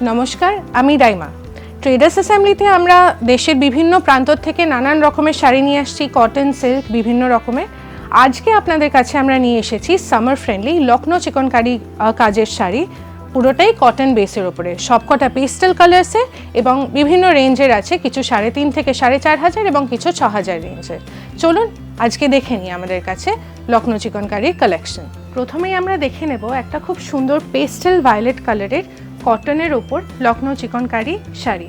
নমস্কার, আমি রাইমা। ট্রেডার্স অ্যাসেম্বলিতে আমরা দেশের বিভিন্ন প্রান্ত থেকে নানান রকমের শাড়ি নিয়ে আসছি, কটন, সিল্ক, বিভিন্ন রকমের। আজকে আপনাদের কাছে আমরা নিয়ে এসেছি সামার ফ্রেন্ডলি লখনৌ চিকনকারি কাজের শাড়ি, পুরোটাই কটন বেসের ওপরে, সবকটা পেস্টেল কালার্সে এবং বিভিন্ন রেঞ্জের আছে, কিছু 3.5 থেকে 4.5 এবং কিছু 6,000 রেঞ্জের। চলুন আজকে দেখে নিই আমাদের কাছে লখনৌ চিকনকারির কালেকশন। প্রথমেই আমরা দেখে নেব একটা খুব সুন্দর পেস্টেল ভায়োলেট কালারের কটনের ওপর লখনৌ চিকনকারি শাড়ি।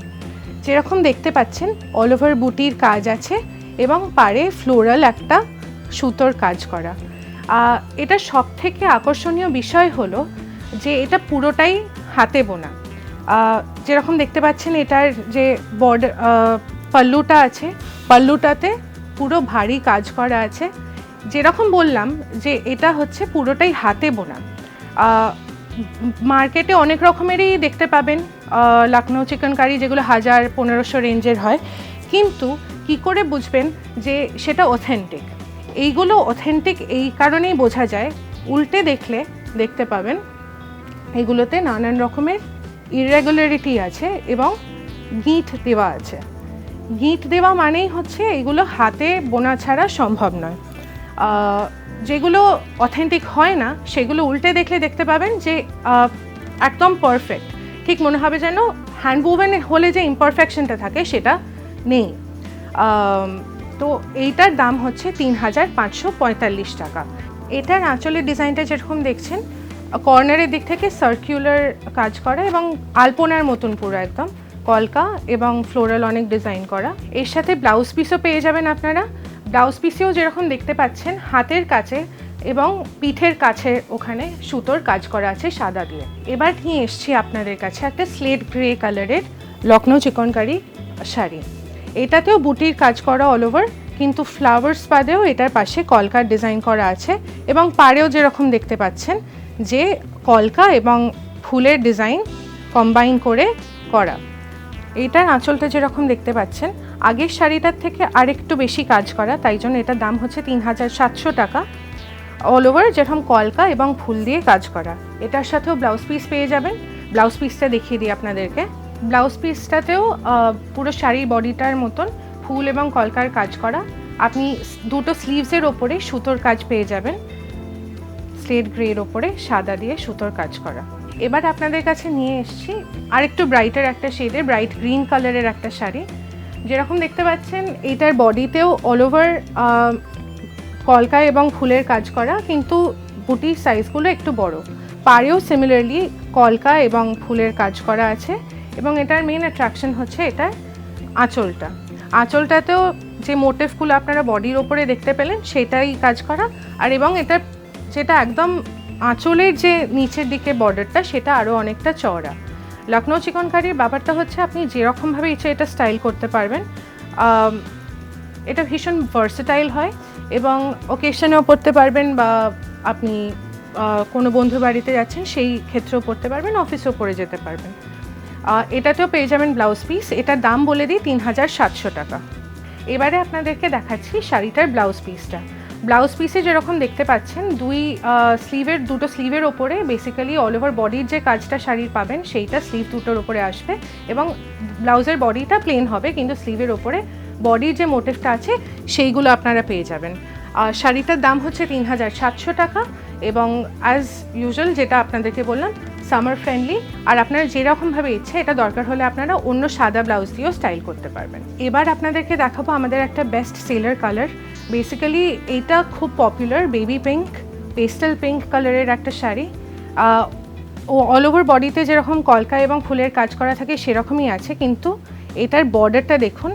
যেরকম দেখতে পাচ্ছেন অল ওভার বুটির কাজ আছে এবং পাড়ে ফ্লোরাল একটা সুতোর কাজ করা। এটা সব থেকে আকর্ষণীয় বিষয় হলো যে এটা পুরোটাই হাতে বোনা। যেরকম দেখতে পাচ্ছেন এটার যে বর্ডার পাল্লুটা আছে, পাল্লুটাতে পুরো ভারী কাজ করা আছে। যেরকম বললাম যে এটা হচ্ছে পুরোটাই হাতে বোনা। মার্কেটে অনেক রকমেরই দেখতে পাবেন লখনৌ চিকনকারি, যেগুলো 1000-1500 রেঞ্জের হয়, কিন্তু কি করে বুঝবেন যে সেটা অথেন্টিক? এইগুলো অথেন্টিক এই কারণেই বোঝা যায়, উল্টে দেখলে দেখতে পাবেন এগুলোতে নানান রকমের ইররেগুলারিটি আছে এবং গিঁট দেওয়া আছে। গিঁট দেওয়া মানেই হচ্ছে এগুলো হাতে বোনা ছাড়া সম্ভব নয়। যেগুলো অথেন্টিক হয় না সেগুলো উল্টে দেখলে দেখতে পাবেন যে একদম পারফেক্ট, ঠিক মনে হবে যেন হ্যান্ড ওভেন হলে যে ইমপারফেকশনটা থাকে সেটা নেই। তো এইটার দাম হচ্ছে 3,545 টাকা। এটার আঁচলের ডিজাইনটা যেরকম দেখছেন কর্নারের দিক থেকে সার্কুলার কাজ করা এবং আলপনার মতন পুরো একদম কলকা এবং ফ্লোরাল অনেক ডিজাইন করা। এর সাথে ব্লাউজ পিসও পেয়ে যাবেন আপনারা। ব্লাউজ পিসেও যেরকম দেখতে পাচ্ছেন হাতের কাছে এবং পিঠের কাছে ওখানে সুতোর কাজ করা আছে সাদা দিয়ে। এবার নিয়ে এসছি আপনাদের কাছে একটা স্লেট গ্রে কালারের লখনৌ চিকনকারি শাড়ি। এটাতেও বুটির কাজ করা অল ওভার, কিন্তু ফ্লাওয়ার্স বাদেও এটার পাশে কলকার ডিজাইন করা আছে এবং পাড়েও যেরকম দেখতে পাচ্ছেন যে কলকা এবং ফুলের ডিজাইন কম্বাইন করে করা। এইটার আঁচলটা যেরকম দেখতে পাচ্ছেন আগের শাড়িটার থেকে আরেকটু বেশি কাজ করা, তাই জন্য এটার দাম হচ্ছে 3,700 টাকা। অল ওভার যেরকম কলকা এবং ফুল দিয়ে কাজ করা। এটার সাথেও ব্লাউজ পিস পেয়ে যাবেন। ব্লাউজ পিসটা দেখিয়ে দিই আপনাদেরকে। ব্লাউজ পিসটাতেও পুরো শাড়ির বডিটার মতন ফুল এবং কলকার কাজ করা। আপনি দুটো স্লিভসের ওপরে সুতোর কাজ পেয়ে যাবেন, স্লেট গ্রের ওপরে সাদা দিয়ে সুতোর কাজ করা। এবার আপনাদের কাছে নিয়ে এসেছি আরেকটু ব্রাইটের একটা শেডের ব্রাইট গ্রিন কালারের একটা শাড়ি। যেরকম দেখতে পাচ্ছেন এইটার বডিতেও অল ওভার কলকা এবং ফুলের কাজ করা, কিন্তু বুটির সাইজগুলো একটু বড়। পাড়েও সিমিলারলি কলকা এবং ফুলের কাজ করা আছে এবং এটার মেন অ্যাট্রাকশন হচ্ছে এটার আঁচলটা। আঁচলটাতেও যে মোটিভগুলো আপনারা বডির ওপরে দেখতে পেলেন সেটাই কাজ করা। আর এবং এটা যেটা একদম আঁচলের যে নিচের দিকে বর্ডারটা সেটা আরও অনেকটা চওড়া। লখনৌ চিকনকারির ব্যাপারটা হচ্ছে আপনি যেরকমভাবে ইচ্ছে এটা স্টাইল করতে পারবেন। এটা ভীষণ ভার্সেটাইল হয় এবং ওকেশনেও পরতে পারবেন, বা আপনি কোনো বন্ধু বাড়িতে যাচ্ছেন সেই ক্ষেত্রেও পরতে পারবেন, অফিসেও পরে যেতে পারবেন। এটাতেও পেয়ে যাবেন ব্লাউজ পিস। এটার দাম বলে দিই 3,700 টাকা। এবারে আপনাদেরকে দেখাচ্ছি শাড়িটার ব্লাউজ পিসটা। ব্লাউজ পিসে যেরকম দেখতে পাচ্ছেন দুটো স্লিভের ওপরে বেসিক্যালি অল ওভার বডির যে কাজটা শাড়ির পাবেন সেইটা স্লিভ দুটোর ওপরে আসবে এবং ব্লাউজের বডিটা প্লেন হবে, কিন্তু স্লিভের ওপরে বডির যে মোটিভটা আছে সেইগুলো আপনারা পেয়ে যাবেন। শাড়িটার দাম হচ্ছে 3,700 টাকা এবং অ্যাজ ইউজুয়াল যেটা আপনাদেরকে বললাম সামার ফ্রেন্ডলি। আর আপনারা যেরকমভাবে ইচ্ছে এটা দরকার হলে আপনারা অন্য সাদা ব্লাউজ দিয়েও স্টাইল করতে পারবেন। এবার আপনাদেরকে দেখাবো আমাদের একটা বেস্ট সেলার কালার। বেসিক্যালি এইটা খুব popular baby pink, pastel pink কালারের একটা শাড়ি। অল ওভার বডিতে যেরকম কলকা এবং ফুলের কাজ করা থাকে সেরকমই আছে, কিন্তু এটার বর্ডারটা দেখুন,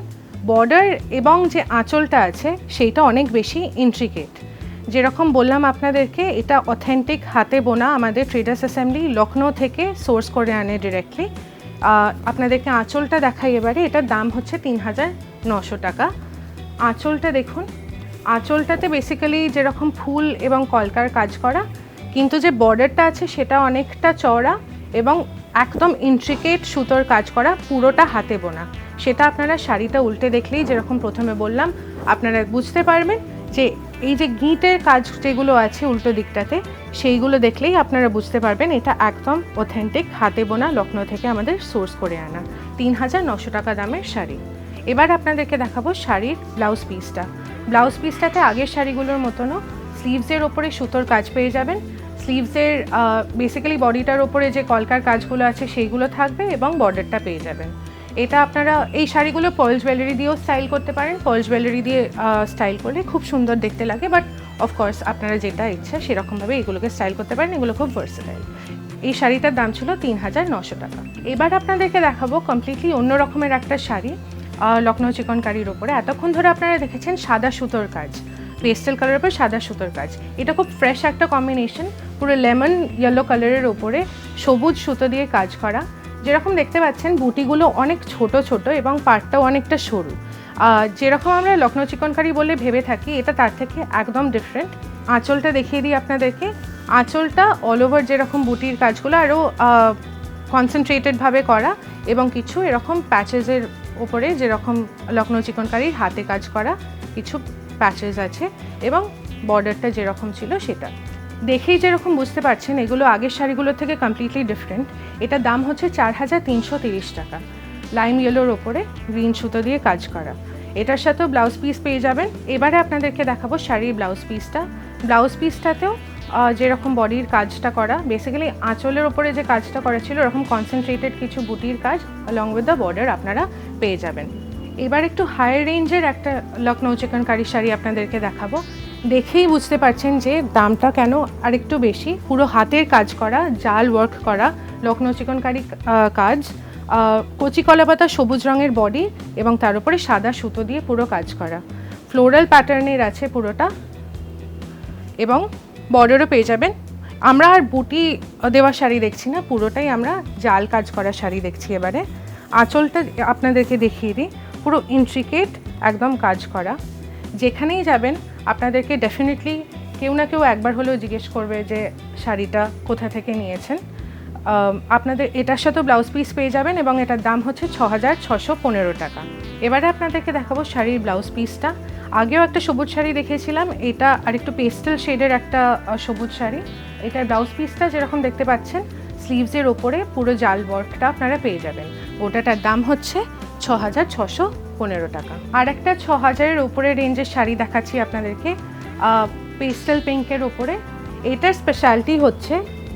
বর্ডার এবং যে আঁচলটা আছে সেইটা অনেক বেশি ইন্ট্রিকেট। যেরকম বললাম আপনাদেরকে এটা অথেন্টিক হাতে বোনা, আমাদের ট্রেডার্স অ্যাসেম্বলি লখনৌ থেকে সোর্স করে আনে ডিরেক্টলি। আপনাদেরকে আঁচলটা দেখাই এবারে। এটার দাম হচ্ছে 3,900 টাকা। আঁচলটা দেখুন, আঁচলটাতে বেসিক্যালি যেরকম ফুল এবং কলকার কাজ করা, কিন্তু যে বর্ডারটা আছে সেটা অনেকটা চওড়া এবং একদম ইন্ট্রিকেট সুতোর কাজ করা, পুরোটা হাতে বোনা। সেটা আপনারা শাড়িটা উল্টে দেখলেই যেরকম প্রথমে বললাম আপনারা বুঝতে পারবেন যে এই যে গিঁটের কাজ যেগুলো আছে উল্টো দিকটাতে, সেইগুলো দেখলেই আপনারা বুঝতে পারবেন এটা একদম অথেন্টিক হাতে বোনা লখনৌ থেকে আমাদের সোর্স করে আনা ৩,৯০০ টাকা দামের শাড়ি। এবার আপনাদেরকে দেখাবো শাড়ির ব্লাউজ পিসটা। ব্লাউজ পিসটাতে আগের শাড়িগুলোর মতনও স্লিভসের ওপরে সুতোর কাজ পেয়ে যাবেন। স্লিভসের বেসিক্যালি বডিটার ওপরে যে কলকার কাজগুলো আছে সেইগুলো থাকবে এবং বর্ডারটা পেয়ে যাবেন। এটা আপনারা এই শাড়িগুলো পার্ল জুয়েলারি দিয়েও স্টাইল করতে পারেন। পার্ল জুয়েলারি দিয়ে স্টাইল করলে খুব সুন্দর দেখতে লাগে, বাট অফকোর্স আপনারা যেটা ইচ্ছা সেরকমভাবে এগুলোকে স্টাইল করতে পারেন, এগুলো খুব ভার্সেটাইল। এই শাড়িটার দাম ছিল ৩,৯০০ টাকা। এবার আপনাদেরকে দেখাবো কমপ্লিটলি অন্য রকমের একটা শাড়ি লখনৌ চিকনকারির ওপরে। এতক্ষণ ধরে আপনারা দেখেছেন সাদা সুতোর কাজ, পেস্টেল কালারের উপর সাদা সুতোর কাজ। এটা খুব ফ্রেশ একটা কম্বিনেশন, পুরো লেমন ইয়েলো কালারের ওপরে সবুজ সুতো দিয়ে কাজ করা। যেরকম দেখতে পাচ্ছেন বুটিগুলো অনেক ছোট ছোট এবং পাটটাও অনেকটা সরু। যেরকম আমরা লখনৌ চিকনকারি বলে ভেবে থাকি, এটা তার থেকে একদম ডিফারেন্ট। আঁচলটা দেখিয়ে দিই আপনাদেরকে। আঁচলটা অল ওভার যেরকম বুটির কাজগুলো আরও কনসেন্ট্রেটেডভাবে করা এবং কিছু এরকম প্যাচেসের ওপরে যেরকম লখনৌ চিকনকারির হাতে কাজ করা কিছু প্যাচেস আছে এবং বর্ডারটা যেরকম ছিল সেটা দেখেই যেরকম বুঝতে পারছেন এগুলো আগের শাড়িগুলোর থেকে কমপ্লিটলি ডিফারেন্ট। এটার দাম হচ্ছে ৪,৩৩০ টাকা। লাইম ইয়েলোর ওপরে গ্রিন সুতো দিয়ে কাজ করা। এটার সাথেও ব্লাউজ পিস পেয়ে যাবেন। এবারে আপনাদেরকে দেখাবো শাড়ির ব্লাউজ পিসটা। ব্লাউজ পিসটাতেও যেরকম বডির কাজটা করা, বেসিক্যালি আঁচলের ওপরে যে কাজটা করা ছিল ওরকম কনসেন্ট্রেটেড কিছু বুটির কাজ অলং উইথ দ্য বর্ডার আপনারা পেয়ে যাবেন। এবার একটু হায়ার রেঞ্জের একটা লখনৌ চিকনকারি শাড়ি আপনাদেরকে দেখাবো। দেখেই বুঝতে পারছেন যে দামটা কেন আরেকটু বেশি। পুরো হাতের কাজ করা, জাল ওয়ার্ক করা লখনৌ চিকনকারি কাজ, কচি কলাপাতা সবুজ রঙের বডি এবং তার উপরে সাদা সুতো দিয়ে পুরো কাজ করা। ফ্লোরাল প্যাটার্নের আছে পুরোটা এবং বর্ডারও পেয়ে যাবেন। আমরা আর বুটি দেওয়া শাড়ি দেখছি না, পুরোটাই আমরা জাল কাজ করা শাড়ি দেখছি। এবারে আঁচলটা আপনাদেরকে দেখিয়ে দিই, পুরো ইন্ট্রিকেট একদম কাজ করা। যেখানেই যাবেন আপনাদেরকে ডেফিনেটলি কেউ না কেউ একবার হলেও জিজ্ঞেস করবে যে শাড়িটা কোথা থেকে নিয়েছেন। আপনাদের এটার সাথে ব্লাউজ পিস পেয়ে যাবেন এবং এটার দাম হচ্ছে ৬,৬১৫ টাকা। এবারে আপনাদেরকে দেখাবো শাড়ির ব্লাউজ পিসটা। আগেও একটা সবুজ শাড়ি দেখিয়েছিলাম, এটা আরেকটু পেস্টেল শেডের একটা সবুজ শাড়ি। এটার ব্লাউজ পিসটা যেরকম দেখতে পাচ্ছেন স্লিভসের ওপরে পুরো জাল ওয়ার্কটা আপনারা পেয়ে যাবেন। ওটাটার দাম হচ্ছে ৬,৬১৫ টাকা। আর একটা ৬,০০০-এর উপরে রেঞ্জের শাড়ি দেখাচ্ছি আপনাদেরকে, পেস্টেল পিঙ্কের ওপরে। এটার স্পেশালিটি হচ্ছে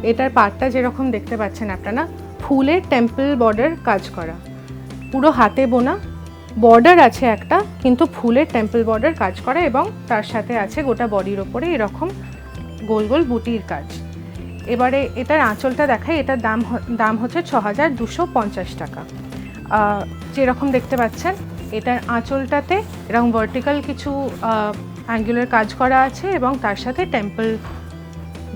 এটার পাটটা যেরকম দেখতে পাচ্ছেন আপনারা ফুলের টেম্পল বর্ডার কাজ করা, পুরো হাতে বোনা। বর্ডার আছে একটা, কিন্তু ফুলের টেম্পল বর্ডার কাজ করা এবং তার সাথে আছে গোটা বডির ওপরে এরকম গোল গোল বুটির কাজ। এবারে এটার আঁচলটা দেখাই। এটার দাম হচ্ছে ৬,২৫০ টাকা। যেরকম দেখতে পাচ্ছেন এটার আঁচলটাতে এরকম ভার্টিক্যাল কিছু অ্যাঙ্গুলার কাজ করা আছে এবং তার সাথে টেম্পল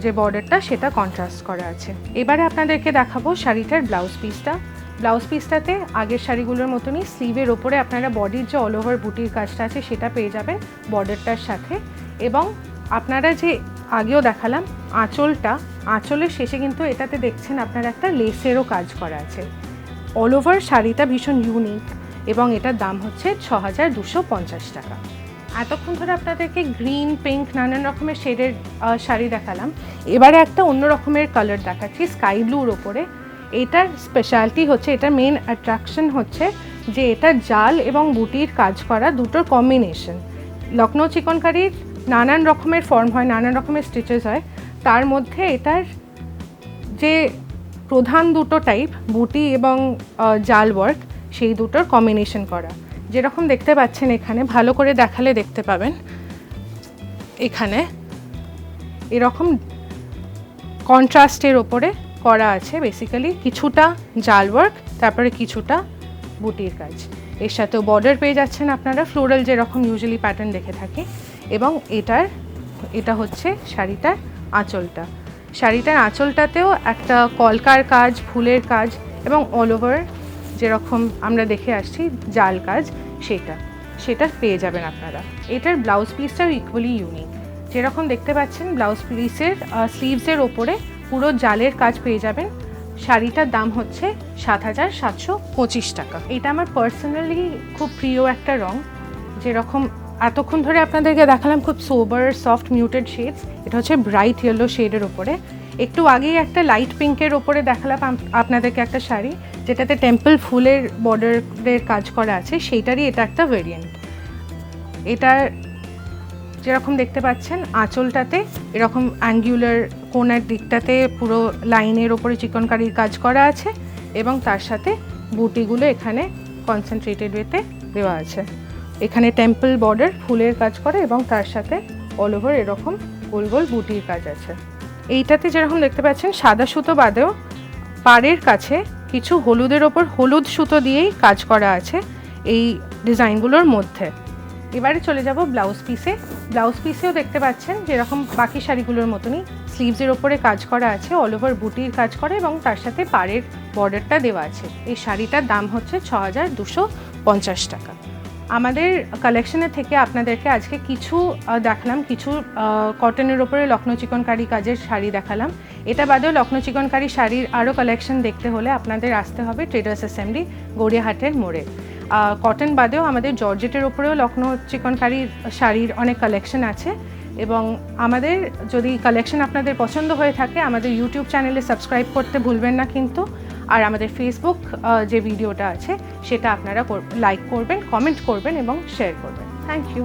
যে বর্ডারটা সেটা কন্ট্রাস্ট করা আছে। এবারে আপনাদেরকে দেখাবো শাড়িটার ব্লাউজ পিসটা। ব্লাউজ পিসটাতে আগের শাড়িগুলোর মতনই স্লিভের ওপরে আপনারা বডির যে অল ওভার বুটির কাজটা আছে সেটা পেয়ে যাবেন বর্ডারটার সাথে। এবং আপনারা যে আগেও দেখালাম আঁচলের শেষে কিন্তু এটাতে দেখছেন আপনারা একটা লেসেরও কাজ করা আছে। অল ওভার শাড়িটা ভীষণ ইউনিক এবং এটার দাম হচ্ছে ৬,২৫০ টাকা। এতক্ষণ ধরে আপনাদেরকে গ্রিন, পিঙ্ক নানান রকমের শেডের শাড়ি দেখালাম। এবারে একটা অন্য রকমের কালার দেখাচ্ছি স্কাই ব্লুর ওপরে। এটার স্পেশালিটি হচ্ছে, এটার মেন অ্যাট্রাকশন হচ্ছে যে এটা জাল এবং বুটির কাজ করা দুটোর কম্বিনেশন। লখনৌ চিকনকারির নানান রকমের ফর্ম হয়, নানান রকমের স্টিচেস হয়, তার মধ্যে এটার যে প্রধান দুটো টাইপ বুটি এবং জাল ওয়ার্ক, সেই দুটোর কম্বিনেশন করা। যেরকম দেখতে পাচ্ছেন এখানে, ভালো করে দেখালে দেখতে পাবেন এখানে এরকম কন্ট্রাস্টের ওপরে করা আছে। বেসিক্যালি কিছুটা জাল ওয়ার্ক, তারপরে কিছুটা বুটির কাজ। এর সাথেও বর্ডার পেয়ে যাচ্ছেন আপনারা ফ্লোরাল যেরকম ইউজুয়ালি প্যাটার্ন দেখে থাকি। এবং এটা হচ্ছে শাড়িটার আঁচলটা। শাড়িটার আঁচলটাতেও একটা কলকার কাজ, ফুলের কাজ এবং অল ওভার যেরকম আমরা দেখে আসছি জাল কাজ, সেটা পেয়ে যাবেন আপনারা। এটার ব্লাউজ পিসটাও ইকুয়ালি ইউনিক। যেরকম দেখতে পাচ্ছেন ব্লাউজ পিসের স্লিভসের ওপরে পুরো জালের কাজ পেয়ে যাবেন। শাড়িটার দাম হচ্ছে ৭,৭২৫ টাকা। এটা আমার পার্সোনালি খুব প্রিয় একটা রং। যেরকম এতক্ষণ ধরে আপনাদেরকে দেখালাম খুব সোবার সফট মিউটেড শেডস, এটা হচ্ছে ব্রাইট ইয়েলো শেডের ওপরে। একটু আগেই একটা লাইট পিঙ্কের ওপরে দেখালাম আপনাদেরকে একটা শাড়ি, যেটাতে টেম্পল ফুলের বর্ডারের কাজ করা আছে, সেইটারই এটা একটা ভেরিয়েন্ট। এটার যেরকম দেখতে পাচ্ছেন আঁচলটাতে এরকম অ্যাঙ্গুলার কোণের দিকটাতে পুরো লাইনের ওপরে চিকনকারির কাজ করা আছে, এবং তার সাথে বুটিগুলো এখানে কনসেন্ট্রেটেড ওয়েতে দেওয়া আছে। এখানে টেম্পল বর্ডার ফুলের কাজ করে এবং তার সাথে অল ওভার এরকম গোল গোল বুটির কাজ আছে। এইটাতে যেরকম দেখতে পাচ্ছেন সাদা সুতো বাদেও পাড়ের কাছে কিছু হলুদের ওপর হলুদ সুতো দিয়েই কাজ করা আছে এই ডিজাইনগুলোর মধ্যে। এবারে চলে যাব ব্লাউজ পিসে। ব্লাউজ পিসেও দেখতে পাচ্ছেন যেরকম বাকি শাড়িগুলোর মতনই স্লিভসের ওপরে কাজ করা আছে, অল ওভার বুটির কাজ করে এবং তার সাথে পাড়ের বর্ডারটা দেওয়া আছে। এই শাড়িটার দাম হচ্ছে 6250 টাকা। আমাদের কালেকশনের থেকে আপনাদেরকে আজকে কিছু দেখালাম, কিছু কটনের ওপরে লখনৌ চিকনকারি কাজের শাড়ি দেখালাম। এটা বাদেও লখনৌ চিকনকারি শাড়ির আরও কালেকশন দেখতে হলে আপনাদের আসতে হবে ট্রেডার্স অ্যাসেম্বলি গড়িয়াহাটের মোড়ে। কটন বাদেও আমাদের জর্জেটের ওপরেও লখনৌ চিকনকারির শাড়ির অনেক কালেকশন আছে, এবং আমাদের যদি কালেকশন আপনাদের পছন্দ হয়ে থাকে আমাদের ইউটিউব চ্যানেলে সাবস্ক্রাইব করতে ভুলবেন না কিন্তু। আর আমাদের ফেসবুক যে ভিডিওটা আছে সেটা আপনারা লাইক করবেন, কমেন্ট করবেন এবং শেয়ার করবেন। Thank you.